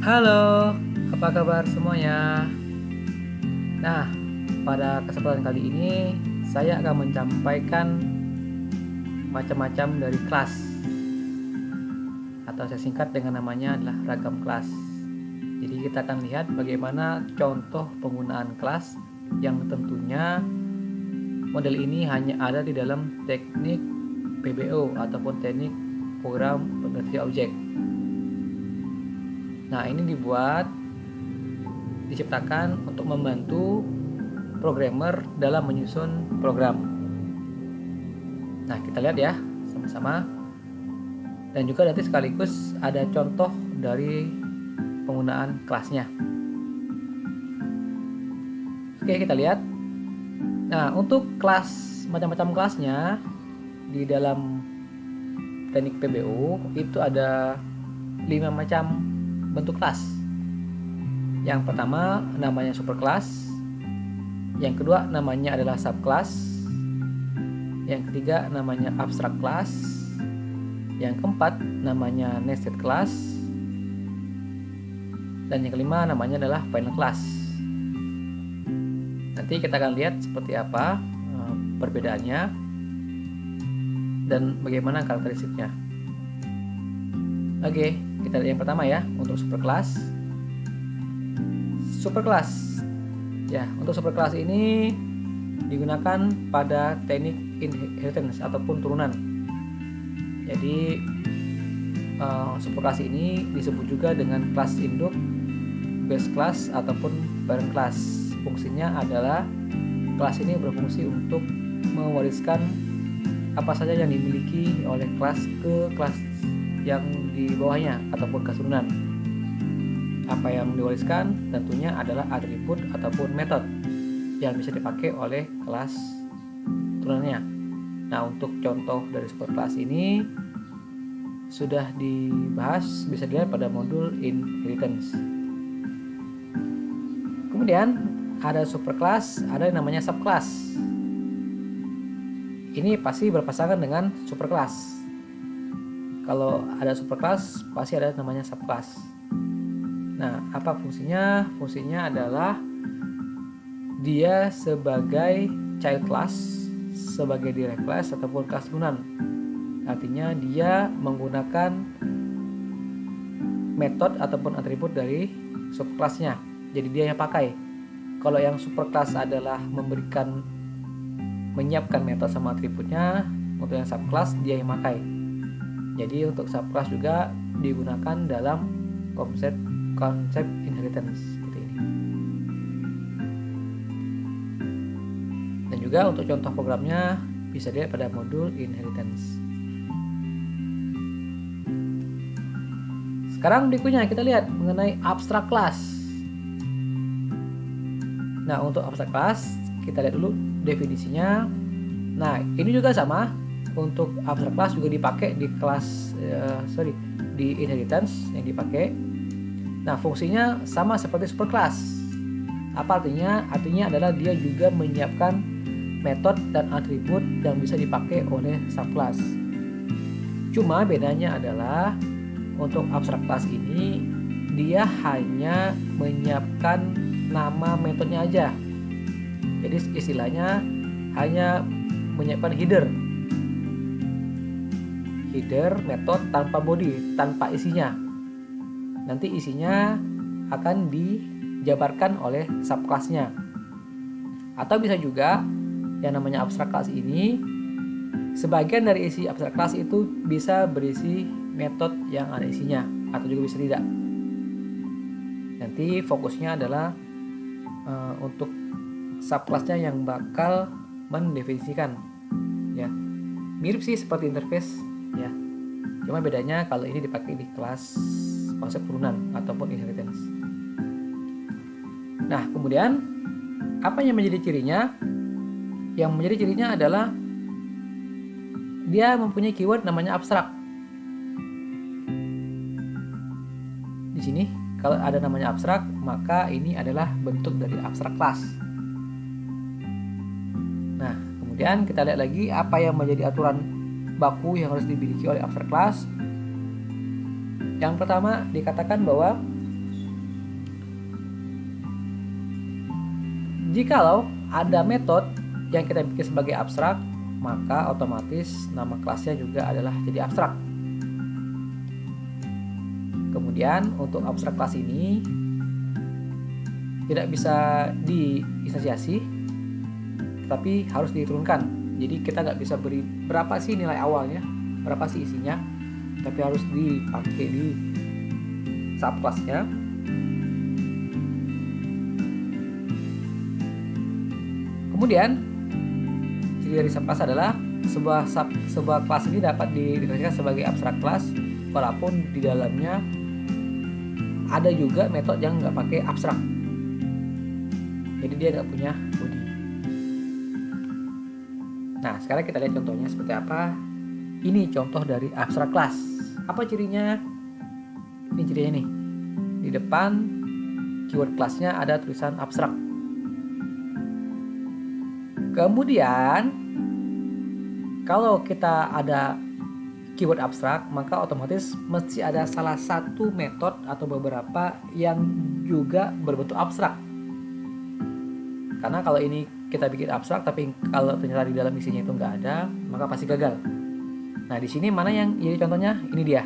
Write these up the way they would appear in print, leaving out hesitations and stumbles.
Halo, apa kabar semuanya? Nah, pada kesempatan kali ini saya akan menyampaikan macam-macam dari kelas, atau saya singkat dengan namanya adalah ragam kelas. Jadi kita akan lihat bagaimana contoh penggunaan kelas yang tentunya model ini hanya ada di dalam teknik PBO ataupun teknik program pengerti objek. Nah, ini diciptakan untuk membantu programmer dalam menyusun program. Nah, kita lihat ya sama-sama. Dan juga nanti sekaligus ada contoh dari penggunaan kelasnya. Oke, kita lihat. Nah, untuk kelas, macam-macam kelasnya di dalam teknik PBO itu ada 5 macam bentuk kelas. Yang pertama namanya superclass, yang kedua namanya adalah subclass, yang ketiga namanya abstract class, yang keempat namanya nested class, dan yang kelima namanya adalah final class. Nanti kita akan lihat seperti apa perbedaannya dan bagaimana karakteristiknya. Oke, kita lihat yang pertama ya, untuk superclass. Superclass. Ya, untuk superclass ini digunakan pada teknik inheritance ataupun turunan. Jadi superclass ini disebut juga dengan kelas induk, base class ataupun parent class. Fungsinya adalah kelas ini berfungsi untuk mewariskan apa saja yang dimiliki oleh kelas ke kelas yang di bawahnya ataupun kelas turunan. Apa yang diwariskan tentunya adalah atribut ataupun metode yang bisa dipakai oleh kelas turunannya. Nah, untuk contoh dari superclass ini sudah dibahas, bisa dilihat pada modul inheritance. Kemudian ada superclass, ada yang namanya subclass. Ini pasti berpasangan dengan superclass. Kalau ada superclass, pasti ada namanya subclass. Nah, apa fungsinya? Fungsinya adalah dia sebagai child class, sebagai direct class ataupun kelas turunan. Artinya dia menggunakan metode ataupun atribut dari subclassnya. Jadi dia yang pakai. Kalau yang superclass adalah menyiapkan metode sama atributnya, untuk yang subclass dia yang pakai. Jadi untuk subclass juga digunakan dalam konsep inheritance seperti ini. Dan juga untuk contoh programnya bisa dilihat pada modul inheritance. Sekarang berikutnya kita lihat mengenai abstract class. Nah, untuk abstract class kita lihat dulu definisinya. Nah, ini juga sama. Untuk abstract class juga dipakai di di inheritance yang dipakai. Nah, fungsinya sama seperti superclass. Apa artinya? Artinya adalah dia juga menyiapkan metode dan atribut yang bisa dipakai oleh subclass. Cuma bedanya adalah untuk abstract class ini dia hanya menyiapkan nama metodenya aja. Jadi istilahnya hanya menyiapkan header metode tanpa body, tanpa isinya. Nanti isinya akan dijabarkan oleh subclassnya. Atau bisa juga yang namanya abstract class ini, sebagian dari isi abstract class itu bisa berisi metode yang ada isinya, atau juga bisa tidak. Nanti fokusnya adalah untuk subclassnya yang bakal mendefinisikan, ya. Mirip sih seperti interface, ya. Cuma bedanya kalau ini dipakai di kelas konsep turunan ataupun inheritance. Nah, kemudian apa yang menjadi cirinya? Yang menjadi cirinya adalah dia mempunyai keyword namanya abstrak. Di sini kalau ada namanya abstrak, maka ini adalah bentuk dari abstrak class. Nah, kemudian kita lihat lagi apa yang menjadi aturan baku yang harus dimiliki oleh abstrak class. Yang pertama dikatakan bahwa Jikalau ada metode yang kita bikin sebagai abstrak, maka otomatis nama kelasnya juga adalah jadi abstrak. Kemudian untuk abstrak kelas ini tidak bisa diinstansiasi, tapi harus diturunkan. Jadi kita nggak bisa beri berapa sih nilai awalnya, berapa sih isinya, tapi harus dipakai di subclassnya. Kemudian ciri dari subclass adalah sebuah kelas ini dapat dideklarasikan sebagai abstrak kelas walaupun di dalamnya ada juga metode yang nggak pakai abstrak. Jadi dia nggak punya body. Nah, sekarang kita lihat contohnya seperti apa. Ini contoh dari abstrak kelas. Apa cirinya? Ini cirinya nih. Di depan keyword kelasnya ada tulisan abstrak. Kemudian kalau kita ada keyword abstrak, maka otomatis mesti ada salah satu metode atau beberapa yang juga berbentuk abstrak. Karena kalau ini kita bikin abstrak tapi kalau ternyata di dalam isinya itu nggak ada, maka pasti gagal. Nah, di sini mana yang jadi contohnya? Ini dia.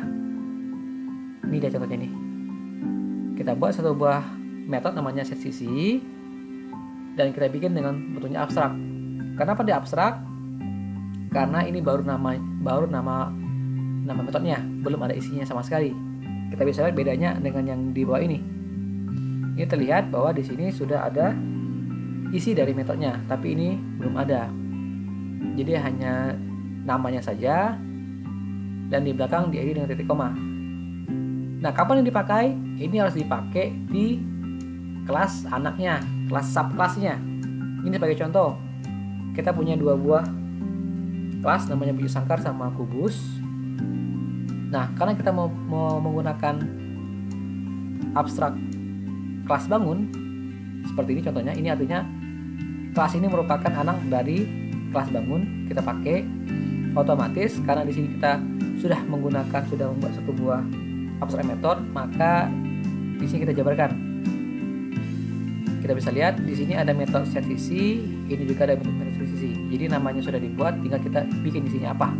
Ini dia contohnya nih. Kita buat satu buah metode namanya setCC dan kita bikin dengan bentuknya abstrak. Kenapa dia abstrak? Karena ini baru nama metodenya, belum ada isinya sama sekali. Kita bisa lihat bedanya dengan yang di bawah ini. Ini terlihat bahwa di sini sudah ada isi dari metodenya, tapi ini belum ada. Jadi hanya namanya saja dan di belakang diakhiri dengan titik koma. Nah, kapan yang dipakai? Ini harus dipakai di kelas anaknya, kelas subkelasnya. Ini sebagai contoh. Kita punya dua buah kelas namanya biju sangkar sama kubus. Nah, karena kita mau menggunakan abstrak kelas bangun seperti ini contohnya, ini artinya kelas ini merupakan anak dari kelas bangun. Kita pakai otomatis karena di sini kita sudah membuat satu buah abstrak method, maka di sini kita jabarkan. Kita bisa lihat di sini ada metode setCC, ini juga ada metode setCC. Jadi namanya sudah dibuat, tinggal kita bikin isinya apa.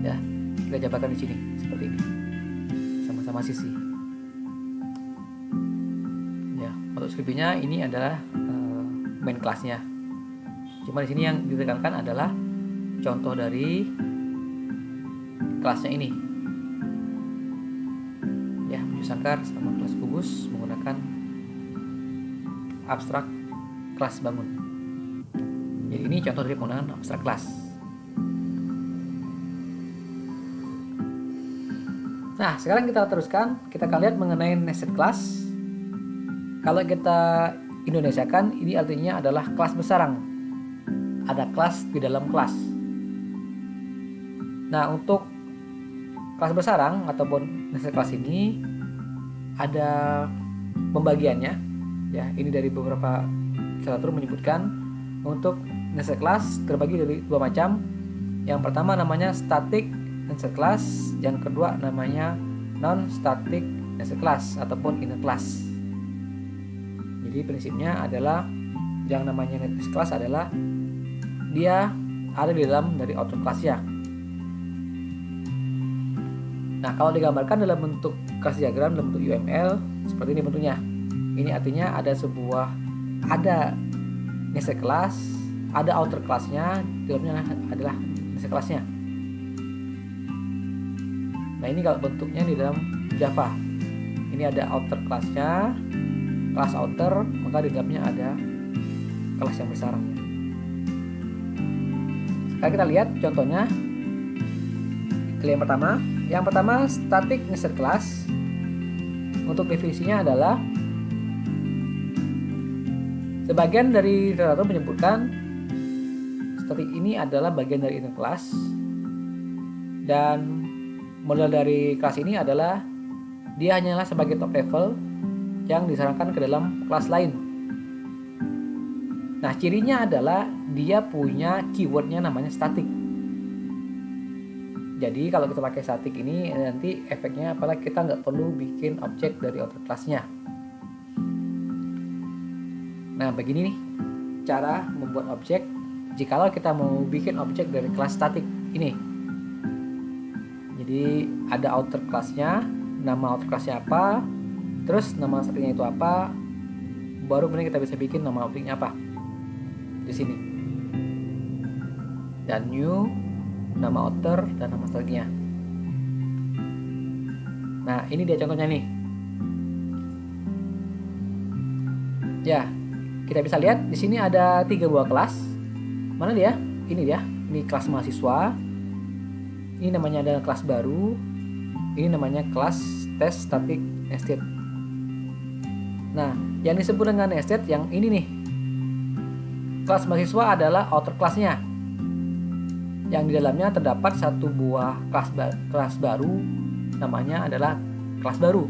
Ya, kita jabarkan di sini seperti ini, sama-sama sisi. Ya, untuk scriptnya ini adalah main kelasnya. Cuma di sini yang ditekankan adalah contoh dari kelasnya ini. Ya, biju sangkar sama kelas kubus menggunakan abstrak kelas bangun. Jadi ini contoh dari penggunaan abstrak kelas. Nah, sekarang kita teruskan, kita akan lihat mengenai nested class. Kalau kita Indonesiakan, ini artinya adalah kelas besarang. Ada kelas di dalam kelas. Nah, untuk kelas besarang ataupun nested class ini ada pembagiannya. Ya, ini dari beberapa literatur menyebutkan untuk nested class terbagi dari dua macam. Yang pertama namanya static nested class, yang kedua namanya non-static nested class ataupun inner class. Jadi prinsipnya adalah yang namanya nested class adalah dia ada di dalam dari outer class-nya. Nah, kalau digambarkan dalam bentuk kelas diagram dalam bentuk UML seperti ini bentuknya. Ini artinya ada nested class, ada outer class-nya, dalamnya adalah nested class-nya. Nah, ini kalau bentuknya di dalam Java. Ini ada outer class-nya, kelas outer, maka di dalamnya ada kelas yang besar. Sekarang kita lihat contohnya. Yang pertama static nested class. Untuk definisinya adalah sebagian dari literatur menyebutkan static ini adalah bagian dari inner class dan model dari kelas ini adalah dia hanyalah sebagai top level yang disarankan ke dalam kelas lain. Nah, cirinya adalah dia punya keywordnya namanya static. Jadi kalau kita pakai static ini nanti efeknya apalagi kita nggak perlu bikin objek dari outer class-nya. Nah, begini nih cara membuat objek jikalau kita mau bikin objek dari kelas statik ini. Jadi ada outer class-nya, nama outer class-nya apa, terus nama statiknya itu apa, baru kemudian kita bisa bikin nama objeknya apa di sini. Dan new, nama outer, dan nama statiknya. Nah, ini dia contohnya nih. Ya, kita bisa lihat di sini ada 3 buah kelas. Mana dia? Ini dia. Ini kelas mahasiswa. Ini namanya adalah kelas baru. Ini namanya kelas test static nested. Nah, yang disebut dengan nested yang ini nih. Kelas mahasiswa adalah outer class-nya. Yang di dalamnya terdapat satu buah kelas baru, namanya adalah kelas baru.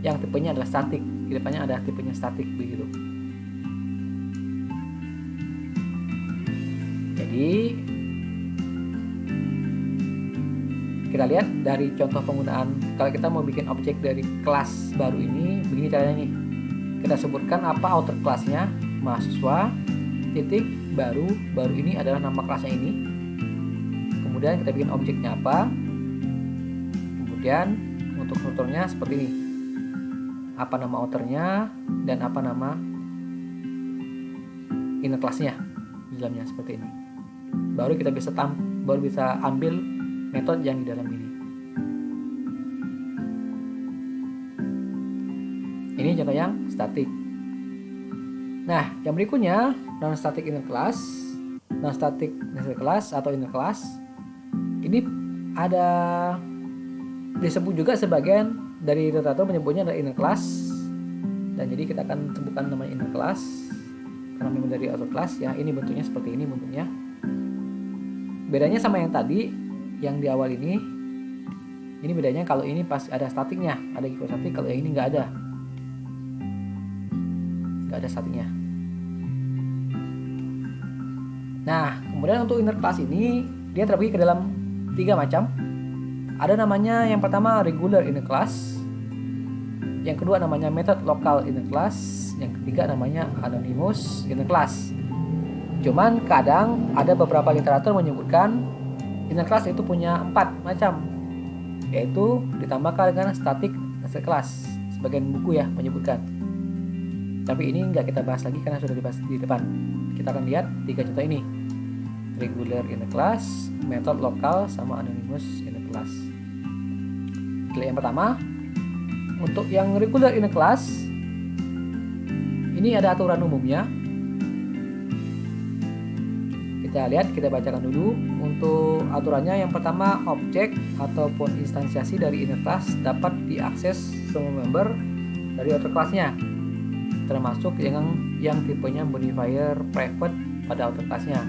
Yang tipenya adalah static. Di depannya ada tipenya static begitu. Jadi kita lihat dari contoh penggunaan, kalau kita mau bikin objek dari kelas baru ini, begini caranya nih. Kita sebutkan apa outer class-nya, mahasiswa, titik, baru ini adalah nama kelasnya ini. Kemudian kita bikin objeknya apa. Kemudian untuk strukturnya seperti ini. Apa nama outernya dan apa nama inner class-nya di dalamnya seperti ini. Baru kita bisa ambil metode yang di dalam ini. Ini contoh yang static. Nah, yang berikutnya non-static inner class, non-static nested class atau inner class. Ini ada disebut juga sebagian dari literatur menyebutnya adalah inner class. Dan jadi kita akan sebutkan namanya inner class karena memang dari outer class ya. Ini bentuknya seperti ini bentuknya. Bedanya sama yang tadi, yang di awal ini bedanya kalau ini pas ada statiknya, ada equal statik, kalau yang ini nggak ada statiknya. Nah, kemudian untuk inner class ini dia terbagi ke dalam 3 macam. Ada namanya yang pertama regular inner class, yang kedua namanya method local inner class, yang ketiga namanya anonymous inner class. Cuman kadang ada beberapa literatur menyebutkan inner class itu punya 4 macam, yaitu ditambahkan dengan static nested class. Sebagian buku ya menyebutkan. Tapi ini nggak kita bahas lagi karena sudah dibahas di depan. Kita akan lihat 3 contoh ini. Regular inner class, method lokal, sama anonymous inner class. Yang pertama, untuk yang regular inner class, ini ada aturan umumnya. Kita lihat, kita bacakan dulu. Untuk aturannya, yang pertama, objek ataupun instansiasi dari inner class dapat diakses semua member dari outer class-nya, termasuk yang tipenya modifier private pada outer class-nya.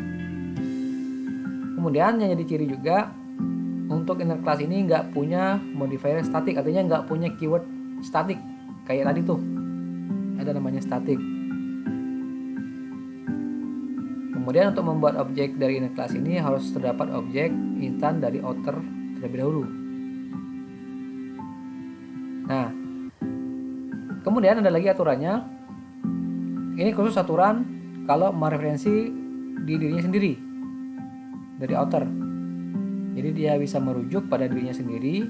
Kemudian yang jadi ciri juga untuk inner class ini nggak punya modifier static, artinya nggak punya keyword static kayak tadi tuh ada namanya static. Kemudian untuk membuat objek dari inner class ini harus terdapat objek instan dari outer terlebih dahulu. Nah, kemudian ada lagi aturannya. Ini khusus aturan kalau mereferensi di dirinya sendiri dari outer. Jadi dia bisa merujuk pada dirinya sendiri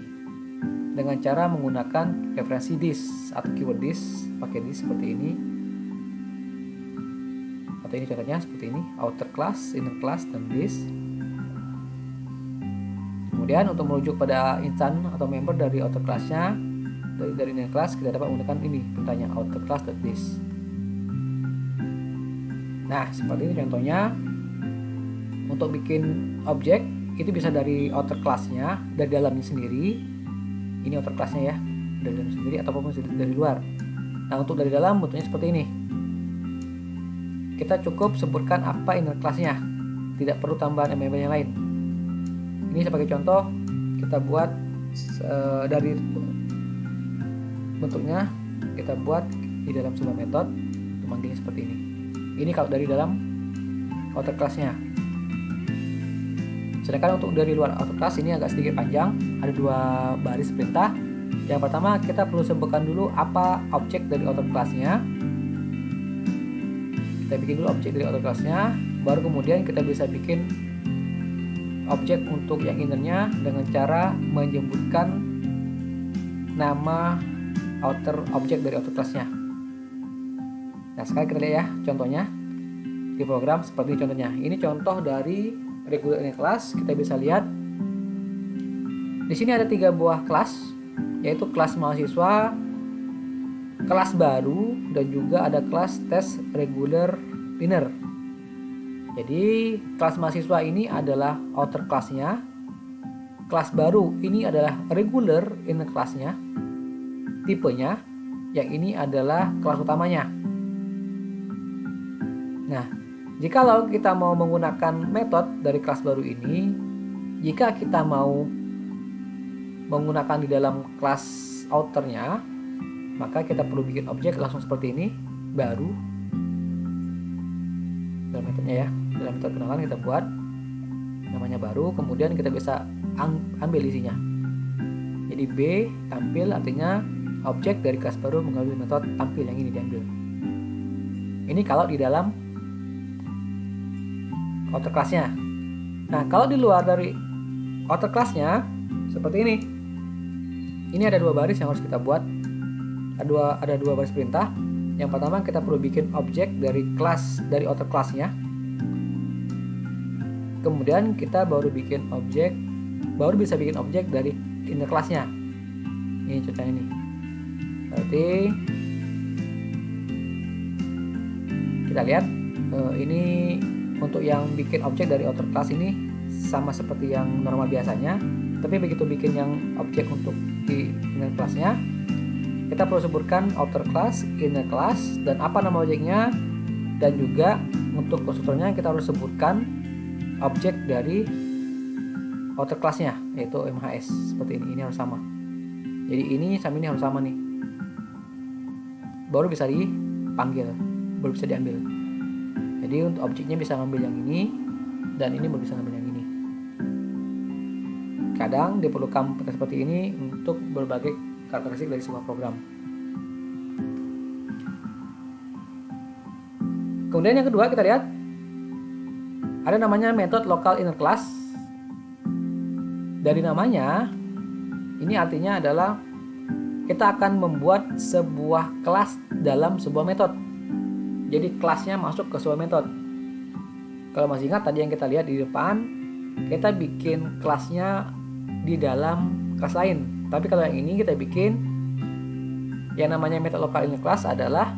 dengan cara menggunakan referensi this atau keyword this, pakai this seperti ini. Atau ini contohnya seperti ini, outer class, inner class, dan this. Kemudian untuk merujuk pada instance atau member dari outer class-nya, dari inner class, kita dapat menggunakan ini perintahnya outer class dan this. Nah, seperti ini contohnya. Untuk bikin objek itu bisa dari outer class-nya, dari dalamnya sendiri. Ini outer class-nya ya, dari dalam sendiri ataupun dari luar. Nah, untuk dari dalam bentuknya seperti ini. Kita cukup sebutkan apa inner class-nya, tidak perlu tambahan member yang lain. Ini sebagai contoh, kita buat dari bentuknya, kita buat di dalam sebuah metode, manggilnya seperti ini. Ini kalau dari dalam outer class-nya. Sedangkan untuk dari luar outer class ini agak sedikit panjang, ada 2 baris perintah. Yang pertama, kita perlu sebutkan dulu apa objek dari outer class-nya. Kita bikin dulu objek dari outer class-nya, baru kemudian kita bisa bikin objek untuk yang innernya dengan cara menyebutkan nama objek dari outer class-nya. Nah, sekarang kita lihat ya contohnya di program seperti contohnya. Ini contoh dari regular inner class. Kita bisa lihat di sini ada 3 buah kelas, yaitu kelas mahasiswa, kelas baru, dan juga ada kelas test regular inner. Jadi kelas mahasiswa ini adalah outer class-nya, kelas baru ini adalah regular inner class-nya, tipenya, yang ini adalah kelas utamanya. Nah, jikalau kita mau menggunakan metode dari kelas baru ini, jika kita mau menggunakan di dalam kelas outernya, maka kita perlu bikin objek langsung seperti ini, baru dalam metodenya ya, dalam metode kenalan kita buat namanya baru, kemudian kita bisa ambil isinya. Jadi B tampil artinya objek dari kelas baru mengambil metode tampil, yang ini diambil. Ini kalau di dalam outer class-nya. Nah, kalau di luar dari outer class-nya seperti ini. Ini ada 2 baris yang harus kita buat. Ada dua baris perintah. Yang pertama kita perlu bikin objek dari outer class-nya. Kemudian kita baru bisa bikin objek dari inner class-nya. Ini contohnya ini. Berarti kita lihat ini untuk yang bikin objek dari outer class ini sama seperti yang normal biasanya. Tapi begitu bikin yang objek untuk di inner class-nya, kita perlu sebutkan outer class, inner class, dan apa nama objeknya, dan juga untuk konstruktornya kita harus sebutkan objek dari outer class-nya, yaitu MHS seperti ini harus sama. Jadi ini sama ini harus sama nih, baru bisa dipanggil, baru bisa diambil. Jadi untuk objeknya bisa ngambil yang ini, dan ini baru bisa ngambil yang ini. Kadang diperlukan seperti ini untuk berbagai karakteristik dari sebuah program. Kemudian yang kedua kita lihat ada namanya method local inner class. Dari namanya ini artinya adalah kita akan membuat sebuah kelas dalam sebuah metode. Jadi kelasnya masuk ke sebuah metode. Kalau masih ingat tadi yang kita lihat di depan, kita bikin kelasnya di dalam kelas lain. Tapi kalau yang ini kita bikin yang namanya method local inner class adalah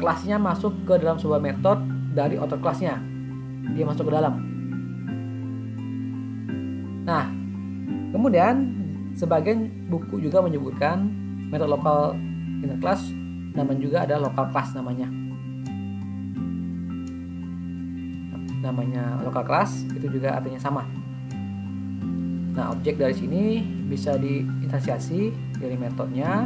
kelasnya masuk ke dalam sebuah metode dari outer class-nya. Dia masuk ke dalam. Nah, kemudian sebagian buku juga menyebutkan method local inner class namanya juga ada local class namanya. Namanya local class itu juga artinya sama. Nah, objek dari sini bisa diinstansiasi dari metodenya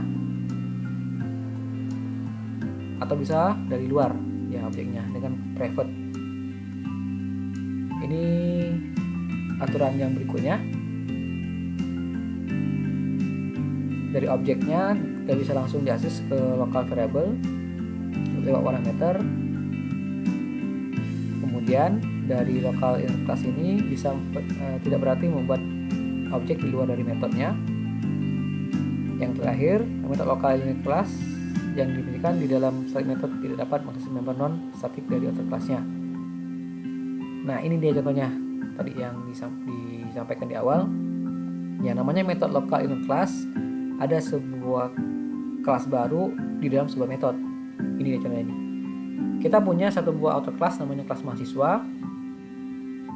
atau bisa dari luar ya objeknya dengan private. Ini aturan yang berikutnya. Dari objeknya kita bisa langsung diakses ke local variable lewat parameter. Kemudian dari local inner class ini bisa tidak berarti membuat objek di luar dari metodenya. Yang terakhir, metode local inner class yang dimiliki di dalam static method tidak dapat mengakses member non static dari outer class-nya. Nah, ini dia contohnya tadi yang disampaikan di awal. Ya, namanya metode local inner class, ada sebuah kelas baru di dalam sebuah metode. Ini dia contohnya ini. Kita punya satu buah outer class namanya kelas mahasiswa.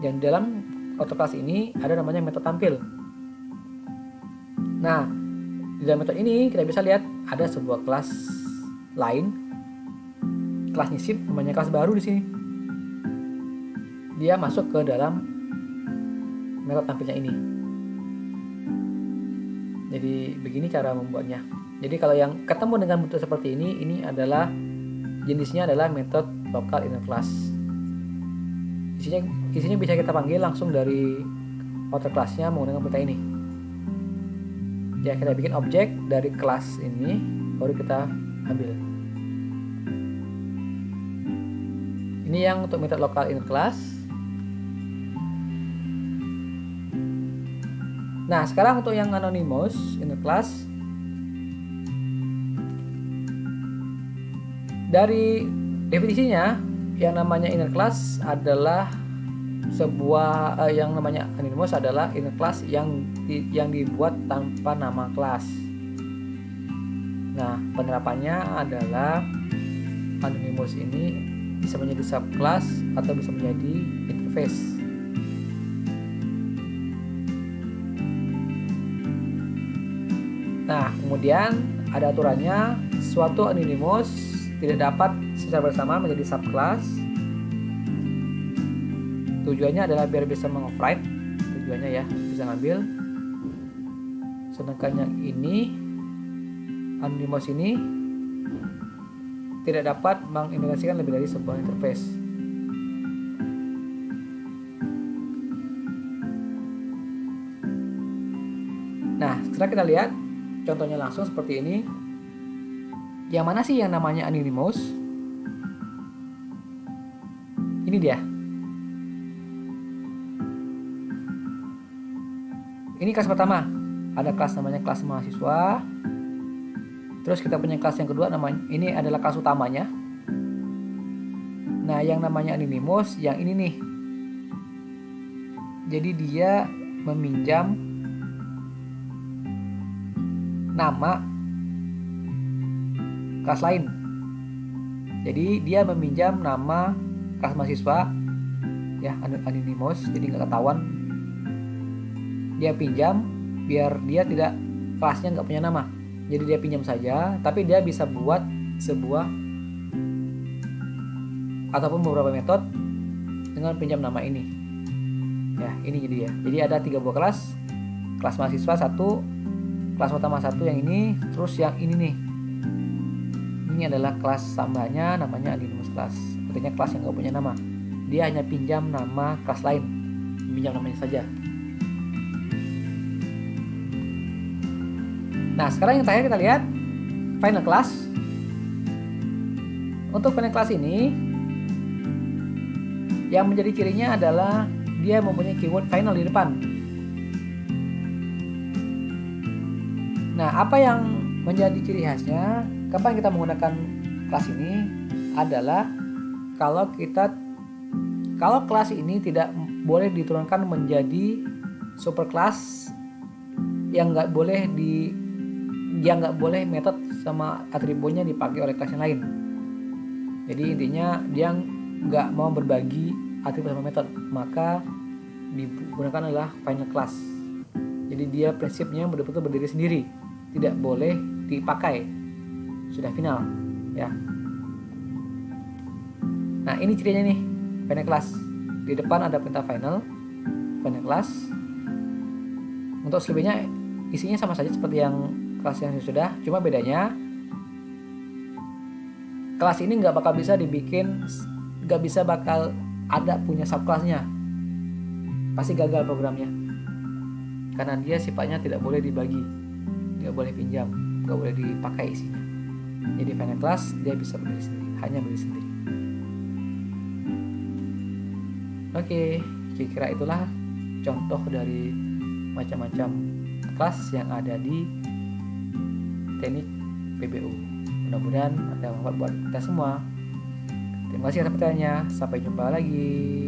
Dan dalam outer class ini ada namanya metode tampil. Nah, di dalam metode ini kita bisa lihat ada sebuah kelas lain, kelas nyisip namanya kelas baru di sini. Dia masuk ke dalam metode tampilnya ini. Jadi begini cara membuatnya. Jadi kalau yang ketemu dengan bentuk seperti ini adalah jenisnya adalah metode local inner class. Isinya bisa kita panggil langsung dari outer class-nya menggunakan perintah ini. Ya, kita bikin objek dari kelas ini, baru kita ambil. Ini yang untuk method lokal inner class. Nah, sekarang untuk yang anonymous inner class, dari definisinya yang namanya inner class adalah sebuah yang namanya anonymous adalah inner class yang dibuat tanpa nama kelas. Nah, penerapannya adalah anonymous ini bisa menjadi subclass atau bisa menjadi interface. Nah, kemudian ada aturannya, suatu anonymous tidak dapat secara bersama menjadi subclass. Tujuannya adalah biar bisa mengoverride, tujuannya ya, bisa ngambil. Sedangkan yang ini, anonymous ini tidak dapat mengintegrasikan lebih dari sebuah interface. Nah, sekarang kita lihat contohnya langsung seperti ini. Yang mana sih yang namanya anonymous? Ini dia. Ini kelas pertama. Ada kelas namanya kelas mahasiswa. Terus kita punya kelas yang kedua, namanya ini adalah kelas utamanya. Nah, yang namanya anonymous yang ini nih. Jadi dia meminjam nama kelas lain. Jadi dia meminjam nama kelas mahasiswa ya, anonymous, jadi nggak ketahuan. Dia pinjam biar dia tidak, kelasnya nggak punya nama. Jadi dia pinjam saja, tapi dia bisa buat sebuah ataupun beberapa metode dengan pinjam nama ini. Ya, ini jadi ya. Jadi ada 3 buah kelas. Kelas mahasiswa 1, kelas utama 1 yang ini, terus yang ini nih. Ini adalah kelas tambahnya, namanya anonymous class. Artinya kelas yang nggak punya nama. Dia hanya pinjam nama kelas lain, pinjam namanya saja. Nah, sekarang yang terakhir kita lihat final class. Untuk final class ini, yang menjadi cirinya adalah dia mempunyai keyword final di depan. Nah, apa yang menjadi ciri khasnya? Kapan kita menggunakan kelas ini adalah kalau kelas ini tidak boleh diturunkan menjadi superclass yang nggak boleh metode sama atributnya dipakai oleh kelas yang lain. Jadi intinya dia nggak mau berbagi atribut sama metode, maka digunakan adalah final class. Jadi dia prinsipnya betul-betul berdiri sendiri, tidak boleh dipakai, sudah final ya. Nah, ini cirinya nih final class. Di depan ada perintah final class. Untuk selebihnya isinya sama saja seperti yang kelas yang sudah, cuma bedanya kelas ini nggak bakal ada punya subkelasnya, pasti gagal programnya karena dia sifatnya tidak boleh dibagi, nggak boleh pinjam, nggak boleh dipakai isinya. Jadi final class dia bisa berdiri sendiri, hanya berdiri sendiri. Oke, kira-kira itulah contoh dari macam-macam kelas yang ada di teknik PBU. Mudah-mudahan ada manfaat buat kita semua. Terima kasih atas perhatiannya. Sampai jumpa lagi.